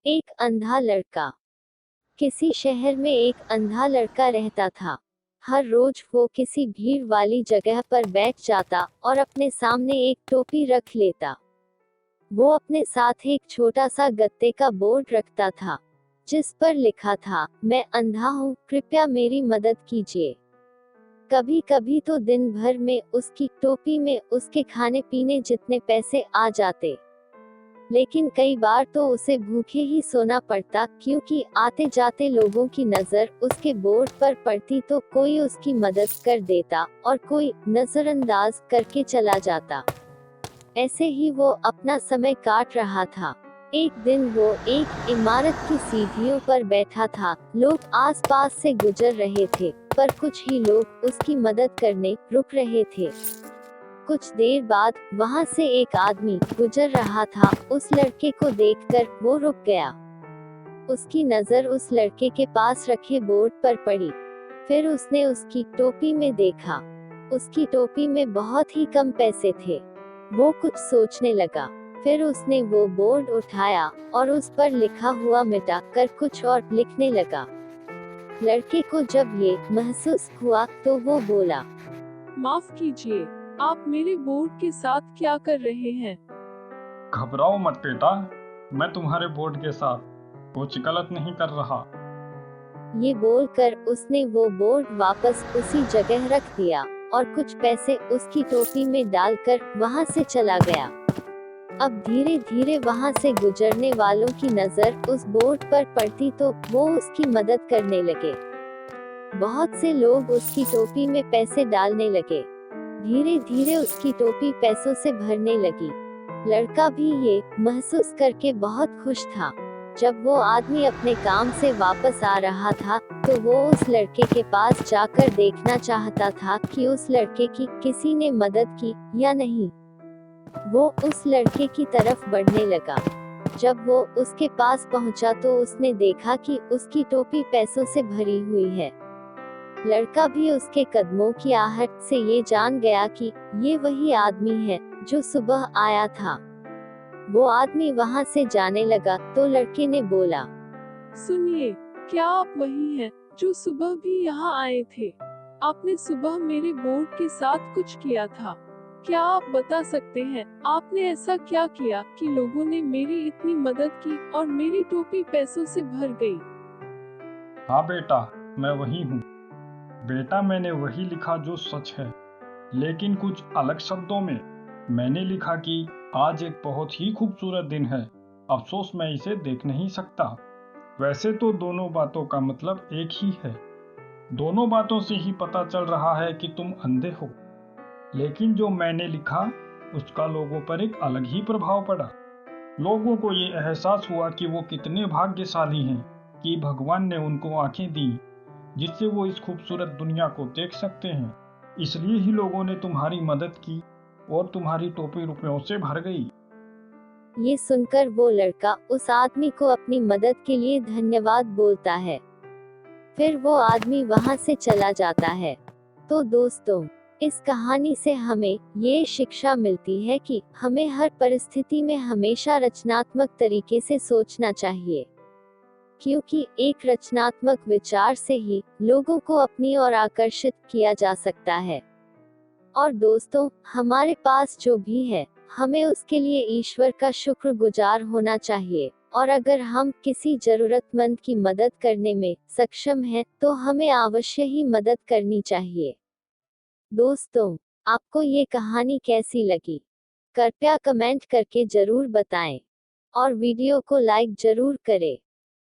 एक अंधा लड़का। किसी शहर में एक अंधा लड़का रहता था। हर रोज वो किसी भीड़ वाली जगह पर बैठ जाता और अपने सामने एक टोपी रख लेता। वो अपने साथ एक छोटा सा गत्ते का बोर्ड रखता था, जिस पर लिखा था, मैं अंधा हूँ, कृपया मेरी मदद कीजिए। कभी कभी तो दिन भर में उसकी टोपी में उसके खाने पीने जितने पैसे आ जाते, लेकिन कई बार तो उसे भूखे ही सोना पड़ता, क्योंकि आते जाते लोगों की नजर उसके बोर्ड पर पड़ती तो कोई उसकी मदद कर देता और कोई नजरअंदाज करके चला जाता। ऐसे ही वो अपना समय काट रहा था। एक दिन वो एक इमारत की सीढ़ियों पर बैठा था। लोग आसपास से गुजर रहे थे, पर कुछ ही लोग उसकी मदद करने रुक रहे थे। कुछ देर बाद वहां से एक आदमी गुजर रहा था। उस लड़के को देखकर वो रुक गया। उसकी नजर उस लड़के के पास रखे बोर्ड पर पड़ी। फिर उसने उसकी टोपी में देखा। उसकी टोपी में बहुत ही कम पैसे थे। वो कुछ सोचने लगा। फिर उसने वो बोर्ड उठाया और उस पर लिखा हुआ मिटा कर कुछ और लिखने लगा। लड़के को जब ये महसूस हुआ तो वो बोला, माफ कीजिए, आप मेरे बोर्ड के साथ क्या कर रहे हैं? घबराओ मत बेटा, मैं तुम्हारे बोर्ड के साथ कुछ गलत नहीं कर रहा। ये बोलकर उसने वो बोर्ड वापस उसी जगह रख दिया और कुछ पैसे उसकी टोपी में डालकर वहां से चला गया। अब धीरे धीरे वहां से गुजरने वालों की नजर उस बोर्ड पर पड़ती तो वो उसकी मदद करने लगे। बहुत से लोग उसकी टोपी में पैसे डालने लगे। धीरे धीरे उसकी टोपी पैसों से भरने लगी। लड़का भी ये महसूस करके बहुत खुश था। जब वो आदमी अपने काम से वापस आ रहा था, तो वो उस लड़के के पास जाकर देखना चाहता था कि उस लड़के की किसी ने मदद की या नहीं। वो उस लड़के की तरफ बढ़ने लगा। जब वो उसके पास पहुंचा तो उसने देखा कि उसकी टोपी पैसों से भरी हुई है। लड़का भी उसके कदमों की आहट से ये जान गया कि ये वही आदमी है जो सुबह आया था। वो आदमी वहां से जाने लगा तो लड़के ने बोला, सुनिए, क्या आप वही हैं जो सुबह भी यहाँ आए थे? आपने सुबह मेरे बोर्ड के साथ कुछ किया था। क्या आप बता सकते हैं आपने ऐसा क्या किया कि लोगों ने मेरी इतनी मदद की और मेरी टोपी पैसों से भर गई? हाँ बेटा, मैं वही हूँ। बेटा, मैंने वही लिखा जो सच है, लेकिन कुछ अलग शब्दों में। मैंने लिखा कि आज एक बहुत ही खूबसूरत दिन है। अफसोस मैं इसे देख नहीं सकता। वैसे तो दोनों बातों का मतलब एक ही है। दोनों बातों से ही पता चल रहा है कि तुम अंधे हो, लेकिन जो मैंने लिखा उसका लोगों पर एक अलग ही प्रभाव पड़ा। लोगों को ये एहसास हुआ कि वो कितने भाग्यशाली हैं कि भगवान ने उनको आंखें दी, जिससे वो इस खूबसूरत दुनिया को देख सकते हैं। इसलिए ही लोगों ने तुम्हारी मदद की और तुम्हारी टोपी रुपयों से भर गई। ये सुनकर वो लड़का उस आदमी को अपनी मदद के लिए धन्यवाद बोलता है। फिर वो आदमी वहां से चला जाता है। तो दोस्तों, इस कहानी से हमें ये शिक्षा मिलती है कि हमें हर परिस्थिति में हमेशा रचनात्मक तरीके से सोचना चाहिए, क्योंकि एक रचनात्मक विचार से ही लोगों को अपनी ओर आकर्षित किया जा सकता है। और दोस्तों, हमारे पास जो भी है, हमें उसके लिए ईश्वर का शुक्रगुजार होना चाहिए। और अगर हम किसी जरूरतमंद की मदद करने में सक्षम हैं, तो हमें अवश्य ही मदद करनी चाहिए। दोस्तों, आपको ये कहानी कैसी लगी? कृपया कमेंट करके जरूर बताएं और वीडियो को लाइक जरूर करें।